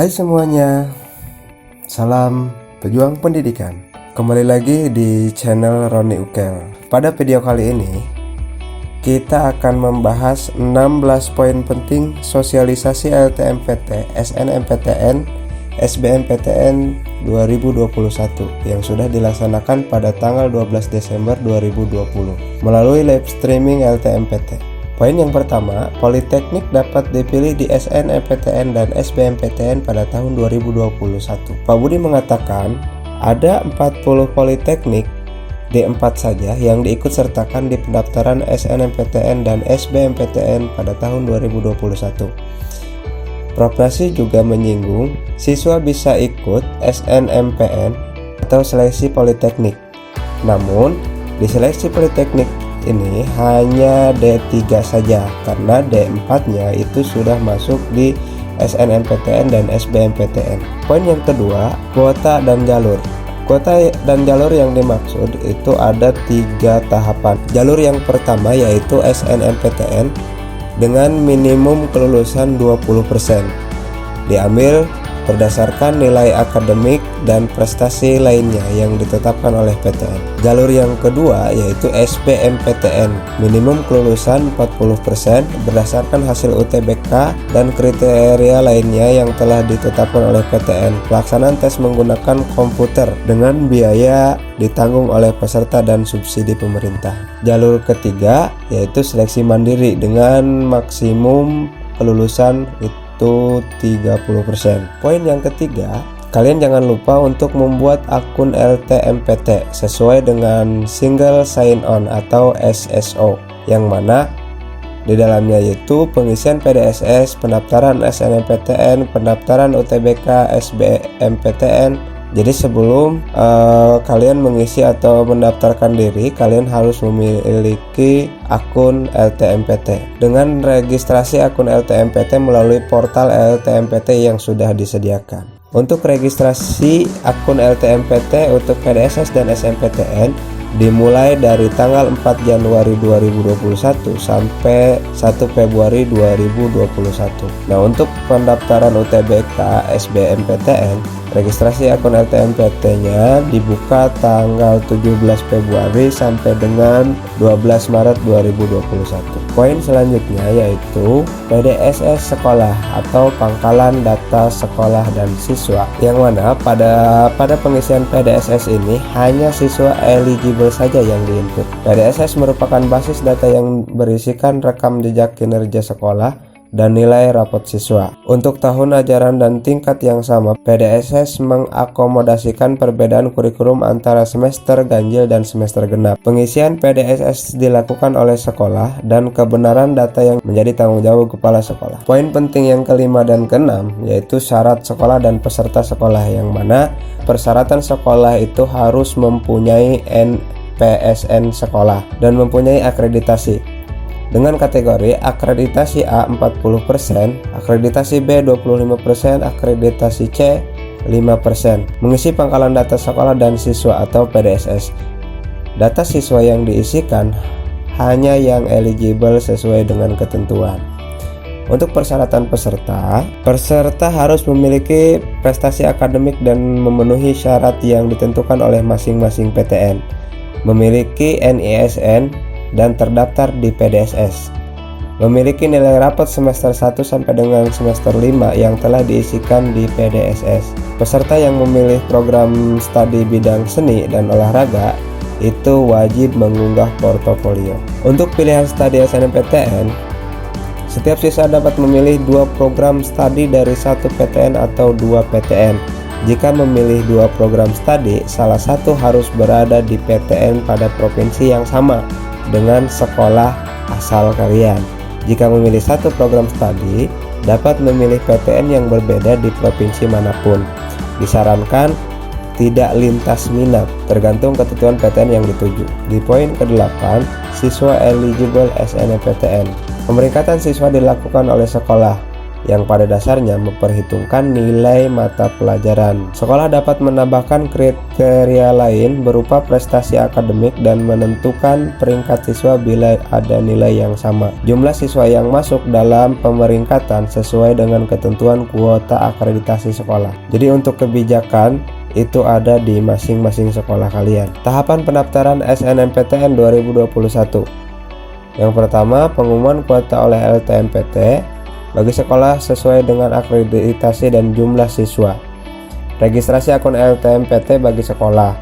Hai semuanya, salam pejuang pendidikan. Kembali lagi di channel Roni Ukel. Pada video kali ini kita akan membahas 16 poin penting sosialisasi LTMPT, SNMPTN, SBMPTN 2021 yang sudah dilaksanakan pada tanggal 12 Desember 2020 melalui live streaming LTMPT. Poin yang pertama, politeknik dapat dipilih di SNMPTN dan SBMPTN pada tahun 2021. Pak Budi mengatakan ada 40 politeknik D4 saja yang diikut sertakan di pendaftaran SNMPTN dan SBMPTN pada tahun 2021. Prof. Nasi juga menyinggung siswa bisa ikut SNMPN atau seleksi politeknik. Namun, di seleksi politeknik ini hanya D3 saja karena D4-nya itu sudah masuk di SNMPTN dan SBMPTN. Poin yang kedua, kuota dan jalur. Kuota dan jalur yang dimaksud itu ada 3 tahapan. Jalur yang pertama yaitu SNMPTN dengan minimum kelulusan 20%. Diambil berdasarkan nilai akademik dan prestasi lainnya yang ditetapkan oleh PTN. Jalur yang kedua yaitu SBMPTN, minimum kelulusan 40% berdasarkan hasil UTBK dan kriteria lainnya yang telah ditetapkan oleh PTN. Pelaksanaan tes menggunakan komputer dengan biaya ditanggung oleh peserta dan subsidi pemerintah. Jalur ketiga yaitu seleksi mandiri dengan maksimum kelulusan itu 30%. Poin yang ketiga, kalian jangan lupa untuk membuat akun LTMPT sesuai dengan single sign on atau SSO, yang mana di dalamnya yaitu pengisian PDSS, pendaftaran SNMPTN, pendaftaran UTBK, SBMPTN. Jadi sebelum kalian mengisi atau mendaftarkan diri, kalian harus memiliki akun LTMPT. Dengan registrasi akun LTMPT melalui portal LTMPT yang sudah disediakan. Untuk registrasi akun LTMPT untuk PDSS dan SNMPTN dimulai dari tanggal 4 Januari 2021 sampai 1 Februari 2021. Nah, untuk pendaftaran UTBK SBMPTN, registrasi akun LTMPT-nya dibuka tanggal 17 Februari sampai dengan 12 Maret 2021. Poin selanjutnya yaitu PDSS sekolah atau pangkalan data sekolah dan siswa, yang mana pada pengisian PDSS ini hanya siswa eligible saja yang diinput. PDSS merupakan basis data yang berisikan rekam jejak kinerja sekolah dan nilai rapot siswa. Untuk tahun ajaran dan tingkat yang sama, PDSS mengakomodasikan perbedaan kurikulum antara semester ganjil dan semester genap. Pengisian PDSS dilakukan oleh sekolah dan kebenaran data yang menjadi tanggung jawab kepala sekolah. Poin penting yang kelima dan keenam yaitu syarat sekolah dan peserta sekolah, yang mana persyaratan sekolah itu harus mempunyai NPSN sekolah dan mempunyai akreditasi dengan kategori akreditasi A 40%, akreditasi B 25%, akreditasi C 5%. Mengisi pangkalan data sekolah dan siswa atau PDSS. Data siswa yang diisikan hanya yang eligible sesuai dengan ketentuan. Untuk persyaratan peserta harus memiliki prestasi akademik dan memenuhi syarat yang ditentukan oleh masing-masing PTN, memiliki NISN dan terdaftar di PDSS, memiliki nilai rapot semester 1 sampai dengan semester 5 yang telah diisikan di PDSS. Peserta yang memilih program studi bidang seni dan olahraga itu wajib mengunggah portofolio. Untuk pilihan studi SNMPTN, setiap siswa dapat memilih 2 program studi dari 1 PTN atau 2 PTN. Jika memilih 2 program studi, salah satu harus berada di PTN pada provinsi yang sama dengan sekolah asal kalian. Jika memilih 1 program studi, dapat memilih PTN yang berbeda di provinsi manapun. Disarankan tidak lintas minat, tergantung ketentuan PTN yang dituju. Di poin ke-8, siswa eligible SNMPTN. Pemeringkatan siswa dilakukan oleh sekolah yang pada dasarnya memperhitungkan nilai mata pelajaran. Sekolah dapat menambahkan kriteria lain berupa prestasi akademik dan menentukan peringkat siswa bila ada nilai yang sama. Jumlah siswa yang masuk dalam pemeringkatan sesuai dengan ketentuan kuota akreditasi sekolah. Jadi untuk kebijakan itu ada di masing-masing sekolah kalian. Tahapan pendaftaran SNMPTN 2021. Yang pertama, pengumuman kuota oleh LTMPT bagi sekolah sesuai dengan akreditasi dan jumlah siswa. Registrasi akun LTMPT bagi sekolah.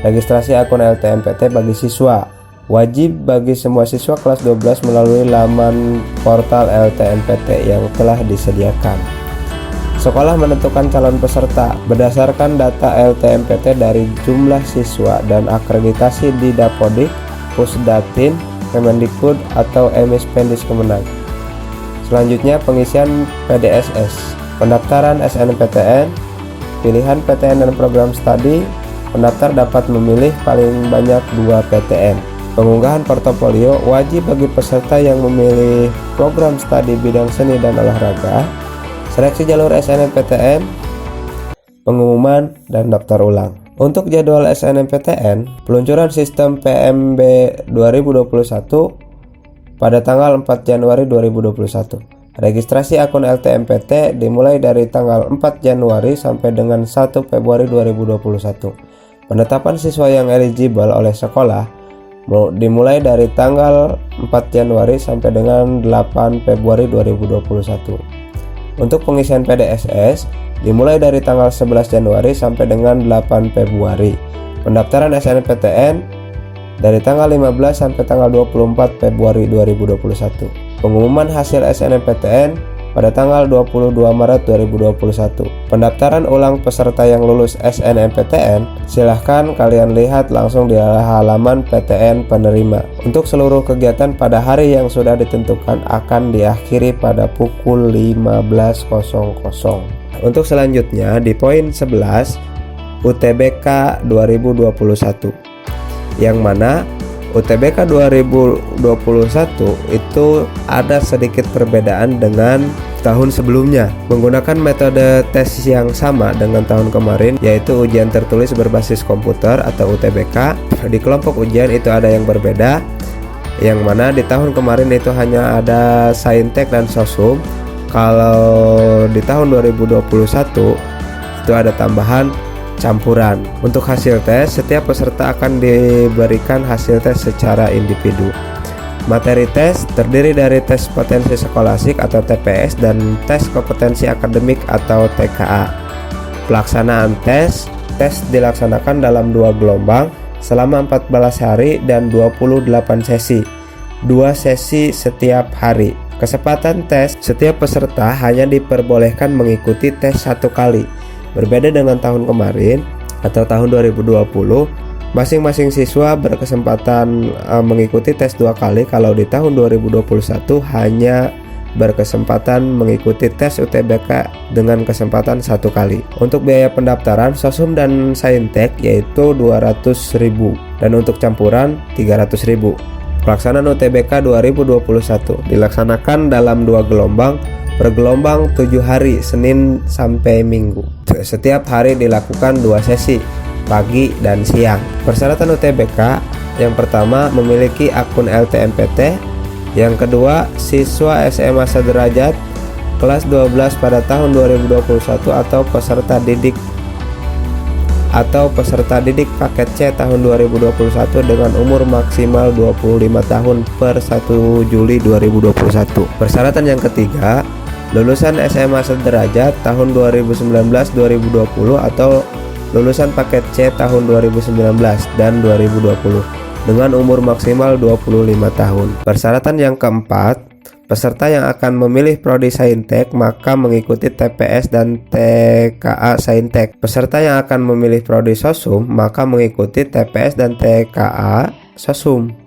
Registrasi akun LTMPT bagi siswa. Wajib bagi semua siswa kelas 12 melalui laman portal LTMPT yang telah disediakan. Sekolah menentukan calon peserta berdasarkan data LTMPT dari jumlah siswa dan akreditasi di Dapodik, Pusdatin, Kemendikbud atau Emispendis Kemenag. Selanjutnya pengisian PDSS, pendaftaran SNMPTN, pilihan PTN dan program studi. Pendaftar dapat memilih paling banyak 2 PTN. Pengunggahan portofolio wajib bagi peserta yang memilih program studi bidang seni dan olahraga. Seleksi jalur SNMPTN, pengumuman dan daftar ulang. Untuk jadwal SNMPTN, peluncuran sistem PMB 2021 pada tanggal 4 Januari 2021. Registrasi akun LTMPT dimulai dari tanggal 4 Januari sampai dengan 1 Februari 2021. Penetapan siswa yang eligible oleh sekolah dimulai dari tanggal 4 Januari sampai dengan 8 Februari 2021. Untuk pengisian PDSS dimulai dari tanggal 11 Januari sampai dengan 8 Februari. Pendaftaran SNMPTN dari tanggal 15 sampai tanggal 24 Februari 2021. Pengumuman hasil SNMPTN pada tanggal 22 Maret 2021. Pendaftaran ulang peserta yang lulus SNMPTN, silahkan kalian lihat langsung di halaman PTN penerima. Untuk seluruh kegiatan pada hari yang sudah ditentukan akan diakhiri pada pukul 15.00. Untuk selanjutnya di poin 11 UTBK 2021. Yang mana UTBK 2021 itu ada sedikit perbedaan dengan tahun sebelumnya. Menggunakan metode tes yang sama dengan tahun kemarin, yaitu ujian tertulis berbasis komputer atau UTBK. Di kelompok ujian itu ada yang berbeda, yang mana di tahun kemarin itu hanya ada Saintek dan Sosum. Kalau di tahun 2021 itu ada tambahan campuran. Untuk hasil tes, setiap peserta akan diberikan hasil tes secara individu. Materi tes terdiri dari tes potensi skolastik atau TPS dan tes kompetensi akademik atau TKA. Pelaksanaan tes dilaksanakan dalam 2 gelombang selama 14 hari dan 28 sesi. 2 sesi setiap hari. Kesempatan tes, setiap peserta hanya diperbolehkan mengikuti tes 1 kali. Berbeda dengan tahun kemarin atau tahun 2020, masing-masing siswa berkesempatan mengikuti tes 2 kali. Kalau di tahun 2021 hanya berkesempatan mengikuti tes UTBK dengan kesempatan 1 kali. Untuk biaya pendaftaran Sosum dan Saintek yaitu 200.000 dan untuk campuran 300.000. Pelaksanaan UTBK 2021 dilaksanakan dalam 2 gelombang. Per gelombang 7 hari, Senin sampai Minggu. Setiap hari dilakukan 2 sesi, pagi dan siang. Persyaratan UTBK, yang pertama memiliki akun LTMPT, yang kedua siswa SMA sederajat kelas 12 pada tahun 2021 atau peserta didik paket C tahun 2021 dengan umur maksimal 25 tahun per 1 Juli 2021. Persyaratan yang ketiga, lulusan SMA sederajat tahun 2019-2020 atau lulusan paket C tahun 2019 dan 2020 dengan umur maksimal 25 tahun. Persyaratan yang keempat, peserta yang akan memilih prodi Saintek maka mengikuti TPS dan TKA Saintek. Peserta yang akan memilih prodi Sosum maka mengikuti TPS dan TKA Sosum.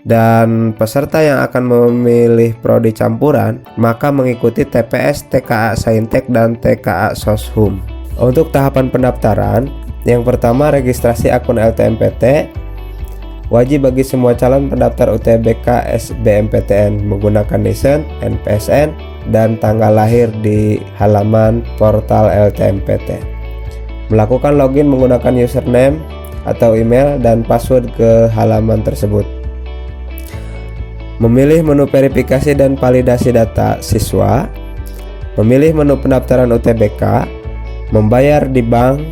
Dan peserta yang akan memilih prodi campuran maka mengikuti TPS, TKA Saintek dan TKA Soshum. Untuk tahapan pendaftaran, yang pertama registrasi akun LTMPT Wajib bagi semua calon pendaftar UTBK SBMPTN menggunakan NISN, NPSN, dan tanggal lahir di halaman portal LTMPT. Melakukan login menggunakan username atau email dan password ke halaman tersebut. Memilih menu verifikasi dan validasi data siswa. Memilih menu pendaftaran UTBK. Membayar di bank.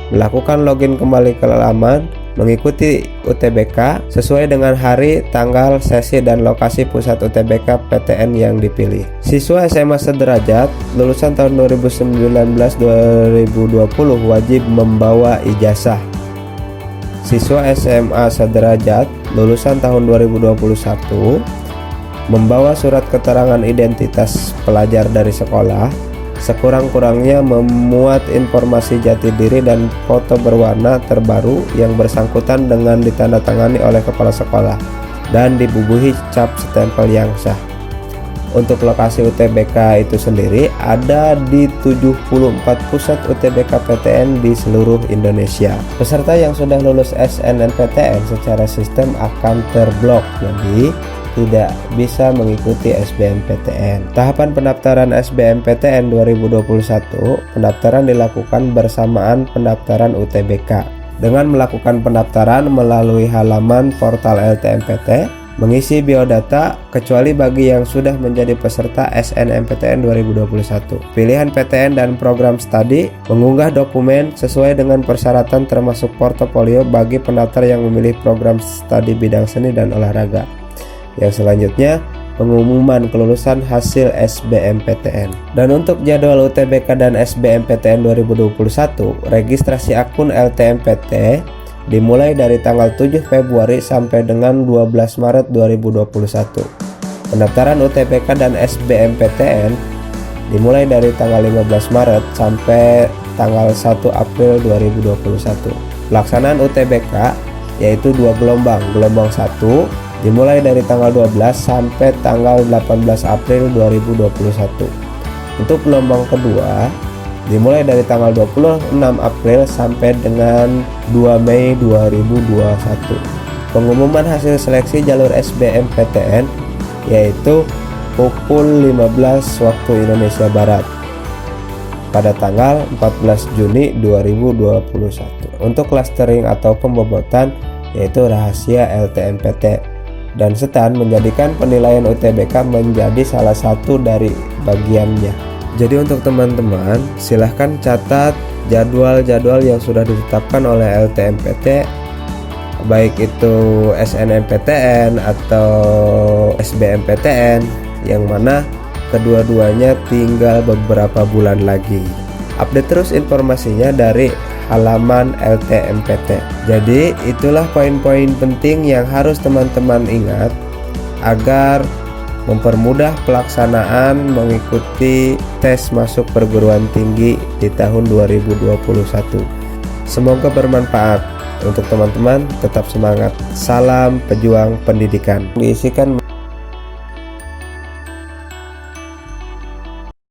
Melakukan login kembali ke halaman. Mengikuti UTBK sesuai dengan hari, tanggal, sesi, dan lokasi pusat UTBK PTN yang dipilih. Siswa SMA sederajat lulusan tahun 2019-2020 wajib membawa ijazah. Siswa SMA sederajat lulusan tahun 2021 membawa surat keterangan identitas pelajar dari sekolah, sekurang-kurangnya memuat informasi jati diri dan foto berwarna terbaru yang bersangkutan dengan ditandatangani oleh kepala sekolah dan dibubuhi cap stempel yang sah. Untuk lokasi UTBK itu sendiri ada di 74 pusat UTBK PTN di seluruh Indonesia. Peserta yang sudah lulus SNMPTN secara sistem akan terblok, jadi tidak bisa mengikuti SBMPTN. Tahapan pendaftaran SBMPTN 2021, pendaftaran dilakukan bersamaan pendaftaran UTBK dengan melakukan pendaftaran melalui halaman portal LTMPT, mengisi biodata kecuali bagi yang sudah menjadi peserta SNMPTN 2021. Pilihan PTN dan program studi, mengunggah dokumen sesuai dengan persyaratan termasuk portofolio bagi pendaftar yang memilih program studi bidang seni dan olahraga. Yang selanjutnya, pengumuman kelulusan hasil SBMPTN. Dan untuk jadwal UTBK dan SBMPTN 2021, registrasi akun LTMPT dimulai dari tanggal 7 Februari sampai dengan 12 Maret 2021. Pendaftaran UTBK dan SBMPTN dimulai dari tanggal 15 Maret sampai tanggal 1 April 2021. Pelaksanaan UTBK yaitu 2 gelombang. Gelombang 1 dimulai dari tanggal 12 sampai tanggal 18 April 2021. Untuk gelombang kedua dimulai dari tanggal 26 April sampai dengan 2 Mei 2021. Pengumuman hasil seleksi jalur SBMPTN yaitu pukul 15 waktu Indonesia Barat pada tanggal 14 Juni 2021. Untuk clustering atau pembobotan yaitu rahasia LTMPT, dan SETAN menjadikan penilaian UTBK menjadi salah satu dari bagiannya. Jadi untuk teman-teman silahkan catat jadwal-jadwal yang sudah ditetapkan oleh LTMPT, baik itu SNMPTN atau SBMPTN, yang mana kedua-duanya tinggal beberapa bulan lagi. Update terus informasinya dari halaman LTMPT. Jadi itulah poin-poin penting yang harus teman-teman ingat agar mempermudah pelaksanaan mengikuti tes masuk perguruan tinggi di tahun 2021. Semoga bermanfaat untuk teman-teman. Tetap semangat. Salam pejuang pendidikan. Diisikan